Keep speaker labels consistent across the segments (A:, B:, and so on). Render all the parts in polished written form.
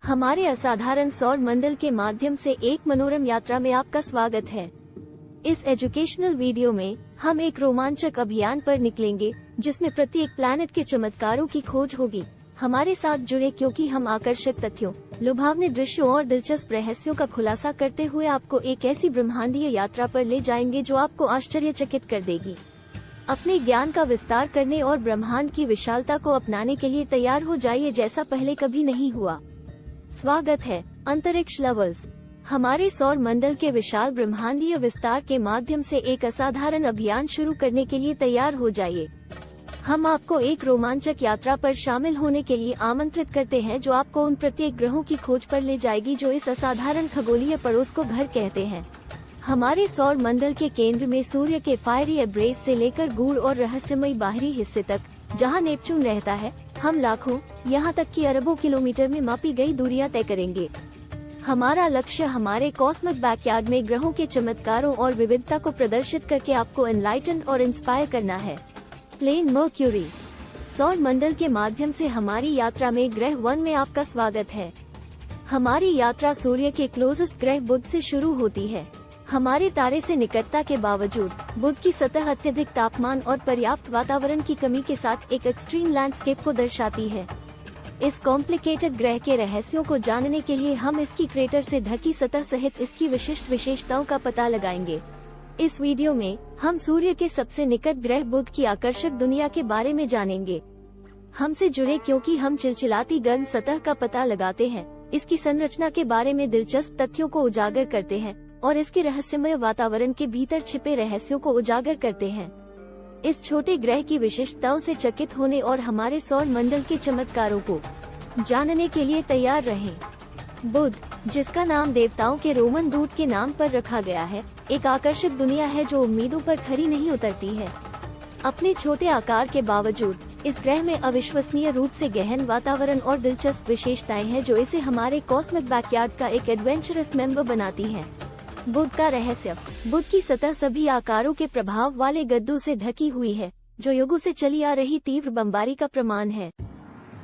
A: हमारे असाधारण सौर मंडल के माध्यम से एक मनोरम यात्रा में आपका स्वागत है। इस एजुकेशनल वीडियो में हम एक रोमांचक अभियान पर निकलेंगे जिसमें प्रत्येक प्लैनेट के चमत्कारों की खोज होगी। हमारे साथ जुड़े क्योंकि हम आकर्षक तथ्यों, लुभावने दृश्यों और दिलचस्प रहस्यों का खुलासा करते हुए आपको एक ऐसी ब्रह्मांडीय यात्रा पर ले जाएंगे जो आपको आश्चर्यचकित कर देगी। अपने ज्ञान का विस्तार करने और ब्रह्मांड की विशालता को अपनाने के लिए तैयार हो जाइए जैसा पहले कभी नहीं हुआ। स्वागत है अंतरिक्ष लवर्स। हमारे सौर मंडल के विशाल ब्रह्मांडीय विस्तार के माध्यम से एक असाधारण अभियान शुरू करने के लिए तैयार हो जाइए। हम आपको एक रोमांचक यात्रा पर शामिल होने के लिए आमंत्रित करते हैं जो आपको उन प्रत्येक ग्रहों की खोज पर ले जाएगी जो इस असाधारण खगोलीय पड़ोस को घर कहते हैं। हमारे सौर मंडल के केंद्र में सूर्य के फायरी एब्रेस से लेकर गूढ़ और रहस्यमयी बाहरी हिस्से तक, जहां नेपच्यून रहता है, हम लाखों, यहाँ तक कि अरबों किलोमीटर में मापी गई दूरियां तय करेंगे। हमारा लक्ष्य हमारे कॉस्मिक बैकयार्ड में ग्रहों के चमत्कारों और विविधता को प्रदर्शित करके आपको एनलाइटन और इंस्पायर करना है। Planet Mercury. सौर मंडल के माध्यम से हमारी यात्रा में ग्रह 1 में आपका स्वागत है। हमारी यात्रा सूर्य के क्लोजेस्ट ग्रह बुध से शुरू होती है। हमारे तारे से निकटता के बावजूद बुध की सतह अत्यधिक तापमान और पर्याप्त वातावरण की कमी के साथ एक एक्सट्रीम लैंडस्केप को दर्शाती है। इस कॉम्प्लिकेटेड ग्रह के रहस्यों को जानने के लिए हम इसकी क्रेटर से ढकी सतह सहित इसकी विशिष्ट विशेषताओं का पता लगाएंगे। इस वीडियो में हम सूर्य के सबसे निकट ग्रह बुध की आकर्षक दुनिया के बारे में जानेंगे। हमसे जुड़े क्योंकि हम चिलचिलाती गर्म सतह का पता लगाते हैं, इसकी संरचना के बारे में दिलचस्प तथ्यों को उजागर करते हैं और इसके रहस्यमय वातावरण के भीतर छिपे रहस्यों को उजागर करते हैं। इस छोटे ग्रह की विशिष्टताओं से चकित होने और हमारे सौर मंडल के चमत्कारों को जानने के लिए तैयार रहें। बुध, जिसका नाम देवताओं के रोमन दूत के नाम पर रखा गया है, एक आकर्षक दुनिया है जो उम्मीदों पर खरी नहीं उतरती है। अपने छोटे आकार के बावजूद इस ग्रह में अविश्वसनीय रूप से गहन वातावरण और दिलचस्प विशेषताएं हैं जो इसे हमारे कॉस्मिक बैकयार्ड का एक एडवेंचरस मेंबर बनाती हैं। बुध का रहस्य। बुध की सतह सभी आकारों के प्रभाव वाले गड्ढों से ढकी हुई है जो युगों से चली आ रही तीव्र बमबारी का प्रमाण है।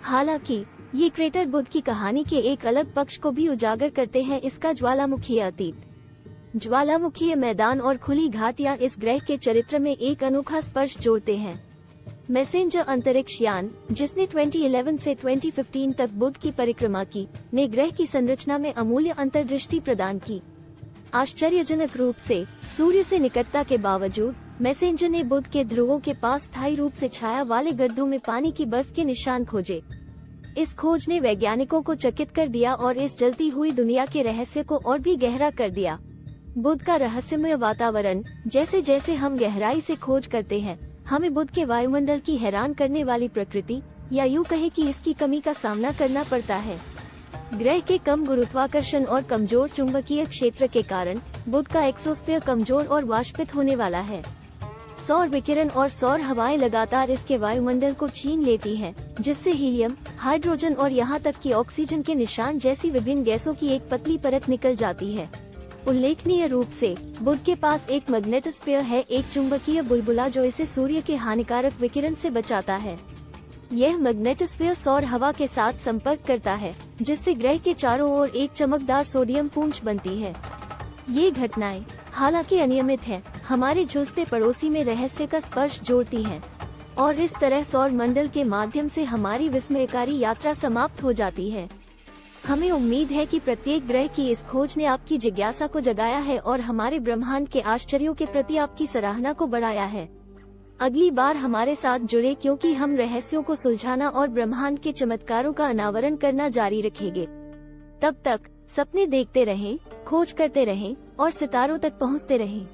A: हालांकि ये क्रेटर बुध की कहानी के एक अलग पक्ष को भी उजागर करते हैं, इसका ज्वालामुखीय अतीत। ज्वालामुखीय मैदान और खुली घाटियां इस ग्रह के चरित्र में एक अनोखा स्पर्श जोड़ते हैं। मैसेंजर अंतरिक्ष यान, जिसने 2011 से 2015 तक बुध की परिक्रमा की, ने ग्रह की संरचना में अमूल्य अंतर्दृष्टि प्रदान की। आश्चर्यजनक रूप से सूर्य से निकटता के बावजूद मैसेंजर ने बुध के ध्रुवों के पास स्थायी रूप से छाया वाले गड्ढों में पानी की बर्फ के निशान खोजे। इस खोज ने वैज्ञानिकों को चकित कर दिया और इस जलती हुई दुनिया के रहस्य को और भी गहरा कर दिया। बुध का रहस्यमय वातावरण। जैसे जैसे हम गहराई से खोज करते हैं, हमें बुध के वायुमंडल की हैरान करने वाली प्रकृति, या यूं कहें कि इसकी कमी का सामना करना पड़ता है। ग्रह के कम गुरुत्वाकर्षण और कमजोर चुंबकीय क्षेत्र के कारण बुध का एक्सोस्फीयर कमजोर और वाष्पित होने वाला है। सौर विकिरण और सौर हवाएं लगातार इसके वायुमंडल को छीन लेती हैं, जिससे हीलियम, हाइड्रोजन और यहाँ तक कि ऑक्सीजन के निशान जैसी विभिन्न गैसों की एक पतली परत निकल जाती है। उल्लेखनीय रूप से बुध के पास एक मैग्नेटोस्फीयर है, एक चुंबकीय बुलबुला जो इसे सूर्य के हानिकारक विकिरण से बचाता है। यह मैग्नेटोस्फीयर सौर हवा के साथ संपर्क करता है, जिससे ग्रह के चारों ओर एक चमकदार सोडियम पूंछ बनती है। ये घटनाएं, हालांकि अनियमित हैं, हमारे झुलसते पड़ोसी में रहस्य का स्पर्श जोड़ती हैं, और इस तरह सौर मंडल के माध्यम से हमारी विस्मयकारी यात्रा समाप्त हो जाती है। हमें उम्मीद है कि प्रत्येक ग्रह की इस खोज ने आपकी जिज्ञासा को जगाया है और हमारे ब्रह्मांड के आश्चर्यों के प्रति आपकी सराहना को बढ़ाया है। अगली बार हमारे साथ जुड़े क्योंकि हम रहस्यों को सुलझाना और ब्रह्मांड के चमत्कारों का अनावरण करना जारी रखेंगे। तब तक सपने देखते रहें, खोज करते रहें और सितारों तक पहुंचते रहें।